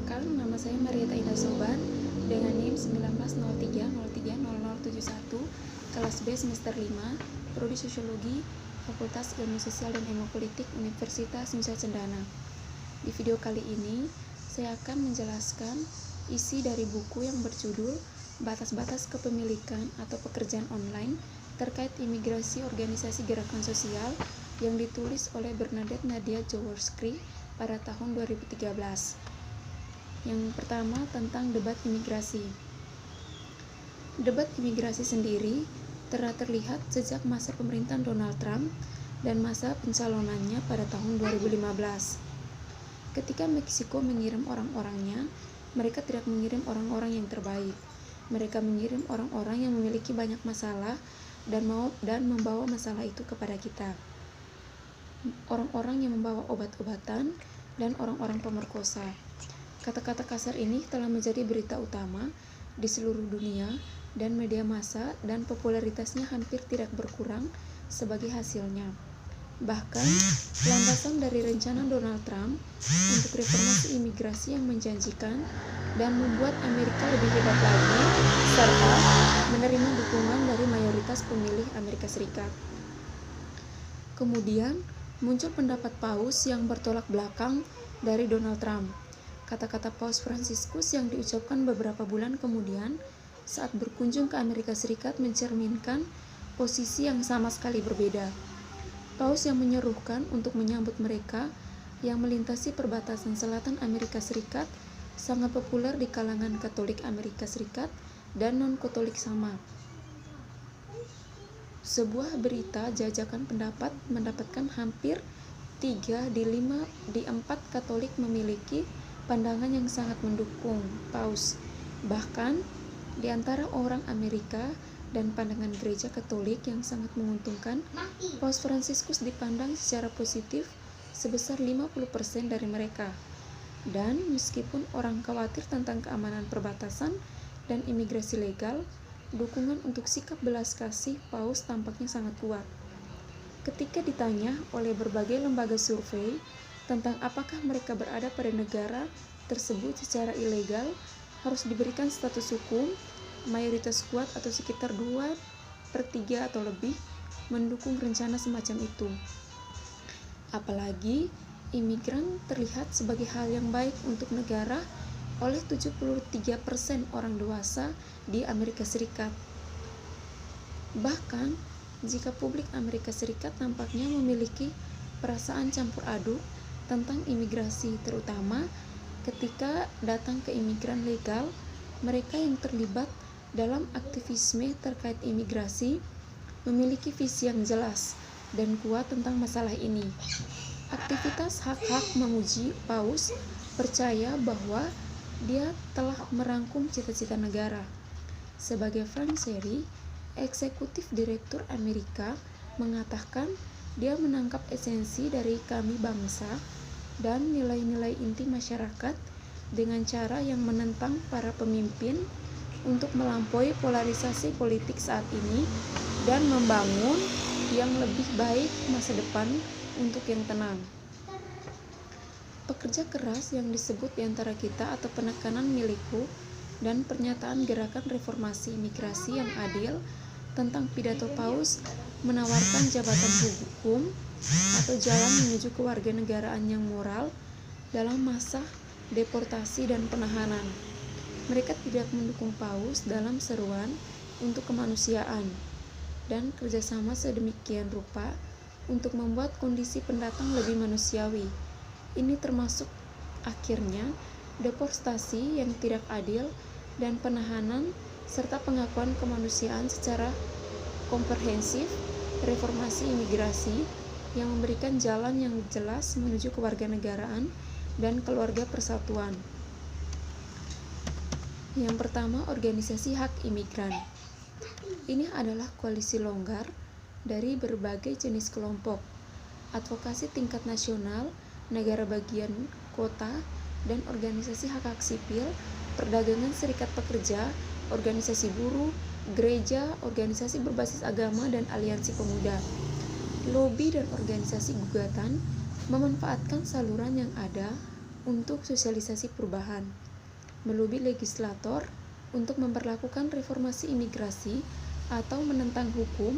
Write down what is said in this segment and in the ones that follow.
Perkenalkan, nama saya Marieta Indah Soban dengan NIM 1903030071, kelas B semester 5, Prodi Sosiologi, Fakultas Ilmu Sosial dan Ilmu Politik, Universitas Nusa Cendana. Di video kali ini, saya akan menjelaskan isi dari buku yang berjudul Batas-Batas Kepemilikan atau Pekerjaan Online terkait Imigrasi Organisasi Gerakan Sosial yang ditulis oleh Bernadette Nadia Jaworski pada tahun 2013. Yang pertama tentang debat imigrasi. Debat imigrasi sendiri telah terlihat sejak masa pemerintahan Donald Trump dan masa pencalonannya pada tahun 2015. Ketika Meksiko mengirim orang-orangnya, mereka tidak mengirim orang-orang yang terbaik. Mereka mengirim orang-orang yang memiliki banyak masalah dan membawa masalah itu kepada kita. Orang-orang yang membawa obat-obatan dan orang-orang pemerkosa. Kata-kata kasar ini telah menjadi berita utama di seluruh dunia dan media massa dan popularitasnya hampir tidak berkurang sebagai hasilnya. Bahkan, landasan dari rencana Donald Trump untuk reformasi imigrasi yang menjanjikan dan membuat Amerika lebih hebat lagi, serta menerima dukungan dari mayoritas pemilih Amerika Serikat. Kemudian, muncul pendapat Paus yang bertolak belakang dari Donald Trump. Kata-kata Paus Fransiskus yang diucapkan beberapa bulan kemudian saat berkunjung ke Amerika Serikat mencerminkan posisi yang sama sekali berbeda. Paus yang menyerukan untuk menyambut mereka yang melintasi perbatasan selatan Amerika Serikat sangat populer di kalangan Katolik Amerika Serikat dan non-Katolik sama. Sebuah berita jajakan pendapat mendapatkan hampir 3 di 4 Katolik memiliki pandangan yang sangat mendukung Paus. Bahkan, di antara orang Amerika dan pandangan gereja Katolik yang sangat menguntungkan, Paus Fransiskus dipandang secara positif sebesar 50% dari mereka. Dan meskipun orang khawatir tentang keamanan perbatasan dan imigrasi legal, dukungan untuk sikap belas kasih Paus tampaknya sangat kuat. Ketika ditanya oleh berbagai lembaga survei tentang apakah mereka berada pada negara tersebut secara ilegal harus diberikan status hukum, mayoritas kuat atau sekitar 2/3 atau lebih mendukung rencana semacam itu. Apalagi imigran terlihat sebagai hal yang baik untuk negara oleh 73% orang dewasa di Amerika Serikat. Bahkan, jika publik Amerika Serikat nampaknya memiliki perasaan campur aduk tentang imigrasi, terutama ketika datang ke imigran legal, mereka yang terlibat dalam aktivisme terkait imigrasi memiliki visi yang jelas dan kuat tentang masalah ini. Aktivitas hak-hak memuji Paus percaya bahwa dia telah merangkum cita-cita negara. Sebagai Frank Seri, eksekutif direktur Amerika, mengatakan dia menangkap esensi dari kami bangsa dan nilai-nilai inti masyarakat dengan cara yang menentang para pemimpin untuk melampaui polarisasi politik saat ini dan membangun yang lebih baik masa depan untuk yang tenang. Pekerja keras yang disebut di antara kita atau penekanan milikku dan pernyataan gerakan reformasi imigrasi yang adil tentang pidato Paus menawarkan jabatan hukum atau jalan menuju kewarganegaraan yang moral dalam masa deportasi dan penahanan. Mereka tidak mendukung Paus dalam seruan untuk kemanusiaan dan kerjasama sedemikian rupa untuk membuat kondisi pendatang lebih manusiawi. Ini termasuk akhirnya deportasi yang tidak adil dan penahanan serta pengakuan kemanusiaan secara komprehensif, reformasi imigrasi yang memberikan jalan yang jelas menuju kewarganegaraan dan keluarga persatuan. Yang pertama, organisasi hak imigran. Ini adalah koalisi longgar dari berbagai jenis kelompok, advokasi tingkat nasional, negara bagian kota, dan organisasi hak-hak sipil, perdagangan serikat pekerja, organisasi buruh, gereja, organisasi berbasis agama, dan aliansi pemuda. Lobi dan organisasi gugatan memanfaatkan saluran yang ada untuk sosialisasi perubahan, melobi legislator untuk memperlakukan reformasi imigrasi atau menentang hukum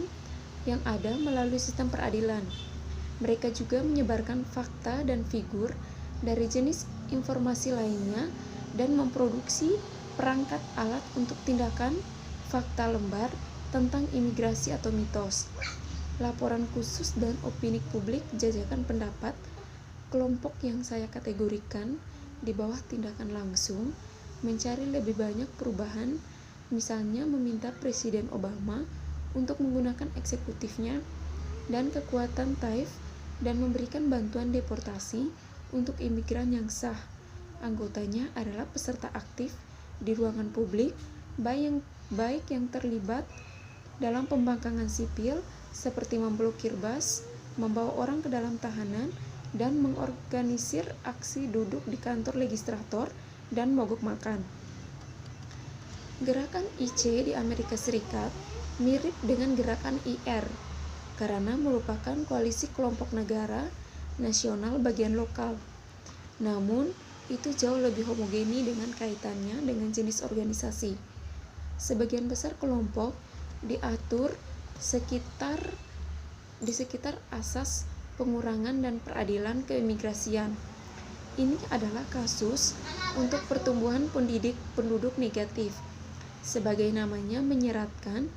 yang ada melalui sistem peradilan. Mereka juga menyebarkan fakta dan figur dari jenis informasi lainnya dan memproduksi perangkat alat untuk tindakan fakta lembar tentang imigrasi atau mitos. Laporan khusus dan opini publik jajakan pendapat kelompok yang saya kategorikan di bawah tindakan langsung mencari lebih banyak perubahan, misalnya meminta Presiden Obama untuk menggunakan eksekutifnya dan kekuatan TAIF dan memberikan bantuan deportasi untuk imigran yang sah. Anggotanya adalah peserta aktif di ruangan publik, baik yang terlibat dalam pembangkangan sipil seperti memblokir bus, membawa orang ke dalam tahanan, dan mengorganisir aksi duduk di kantor legislator dan mogok makan. Gerakan IC di Amerika Serikat mirip dengan gerakan IR karena merupakan koalisi kelompok negara nasional bagian lokal. Namun, itu jauh lebih homogeni dengan kaitannya dengan jenis organisasi. Sebagian besar kelompok diatur di sekitar asas pengurangan dan peradilan keimigrasian. Ini adalah kasus untuk pertumbuhan penduduk negatif. Sebagai namanya menyeratkan,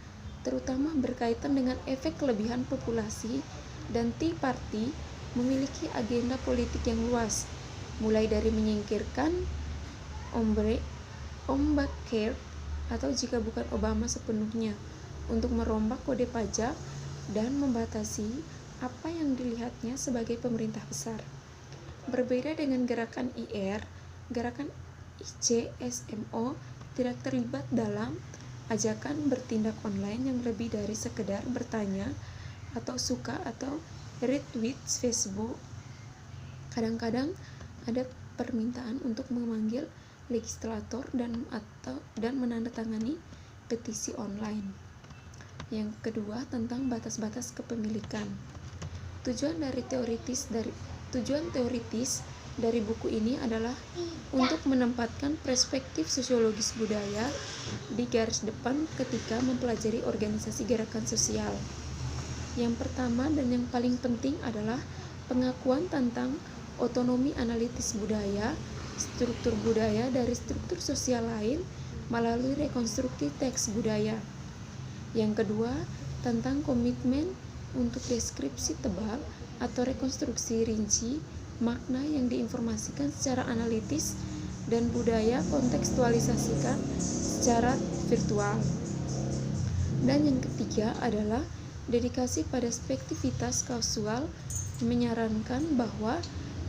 terutama berkaitan dengan efek kelebihan populasi, dan Tea Party memiliki agenda politik yang luas, mulai dari menyingkirkan Obamacare atau jika bukan Obama sepenuhnya, untuk merombak kode pajak dan membatasi apa yang dilihatnya sebagai pemerintah besar. Berbeda dengan gerakan IR, gerakan ICSMO tidak terlibat dalam ajakan bertindak online yang lebih dari sekedar bertanya atau suka atau retweet Facebook. Kadang-kadang ada permintaan untuk memanggil legislator dan menandatangani petisi online. Yang kedua, tentang batas-batas kepemilikan. Tujuan teoritis dari buku ini adalah untuk menempatkan perspektif sosiologis budaya di garis depan ketika mempelajari organisasi gerakan sosial. Yang pertama dan yang paling penting adalah pengakuan tentang otonomi analitis budaya, struktur budaya dari struktur sosial lain melalui rekonstruksi teks budaya. Yang kedua, tentang komitmen untuk deskripsi tebal atau rekonstruksi rinci makna yang diinformasikan secara analitis dan budaya kontekstualisasikan secara virtual. Dan yang ketiga adalah dedikasi pada spektivitas kausual, menyarankan bahwa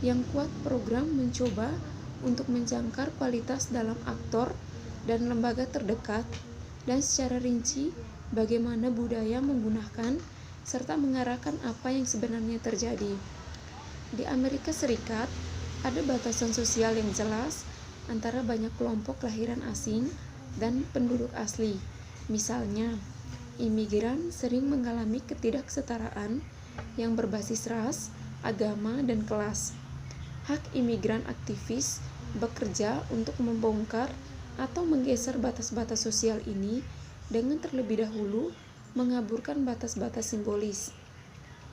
yang kuat program mencoba untuk menjangkar kualitas dalam aktor dan lembaga terdekat dan secara rinci bagaimana budaya menggunakan serta mengarahkan apa yang sebenarnya terjadi. Di Amerika Serikat, ada batasan sosial yang jelas antara banyak kelompok kelahiran asing dan penduduk asli. Misalnya, imigran sering mengalami ketidaksetaraan yang berbasis ras, agama, dan kelas. Hak imigran aktivis bekerja untuk membongkar atau menggeser batas-batas sosial ini dengan terlebih dahulu mengaburkan batas-batas simbolis.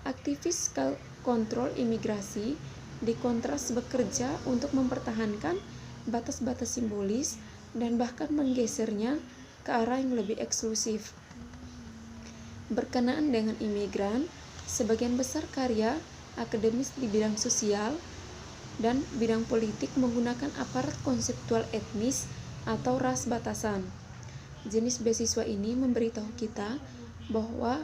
Aktivis kontrol imigrasi dikontras bekerja untuk mempertahankan batas-batas simbolis dan bahkan menggesernya ke arah yang lebih eksklusif. Berkenaan dengan imigran, sebagian besar karya akademis di bidang sosial dan bidang politik menggunakan aparat konseptual etnis atau ras batasan. Jenis beasiswa ini memberitahu kita bahwa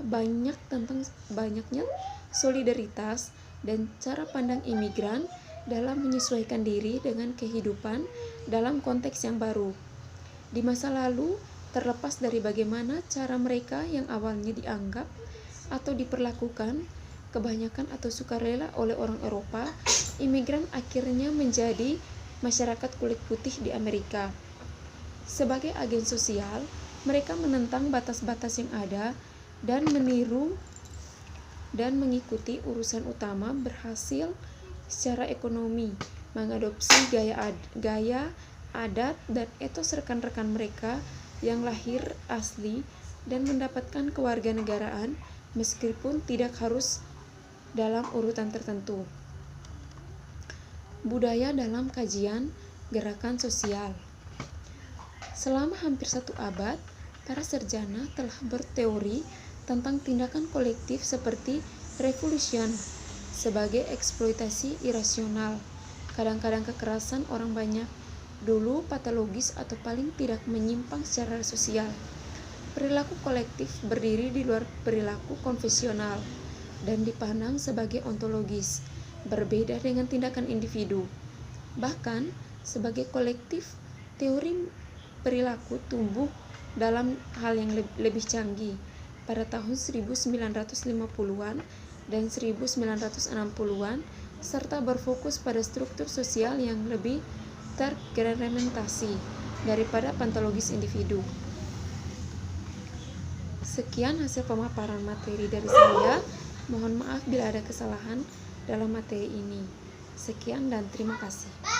banyaknya solidaritas dan cara pandang imigran dalam menyesuaikan diri dengan kehidupan dalam konteks yang baru. Di masa lalu, terlepas dari bagaimana cara mereka yang awalnya dianggap atau diperlakukan kebanyakan atau sukarela oleh orang Eropa, imigran akhirnya menjadi masyarakat kulit putih di Amerika. Sebagai agen sosial, mereka menentang batas-batas yang ada dan meniru dan mengikuti urusan utama berhasil secara ekonomi, mengadopsi gaya, adat, dan etos rekan-rekan mereka yang lahir asli dan mendapatkan kewarganegaraan meskipun tidak harus dalam urutan tertentu. Budaya dalam kajian gerakan sosial. Selama hampir 1 abad, para sarjana telah berteori tentang tindakan kolektif seperti revolution sebagai eksploitasi irasional, kadang-kadang kekerasan orang banyak, dulu patologis atau paling tidak menyimpang secara sosial. Perilaku kolektif berdiri di luar perilaku konvensional dan dipandang sebagai ontologis, berbeda dengan tindakan individu. Bahkan, sebagai kolektif, teori perilaku tumbuh dalam hal yang lebih canggih pada tahun 1950-an dan 1960-an, serta berfokus pada struktur sosial yang lebih terreglementasi daripada patologis individu. Sekian hasil pemaparan materi dari saya. Mohon maaf bila ada kesalahan dalam materi ini. Sekian dan terima kasih.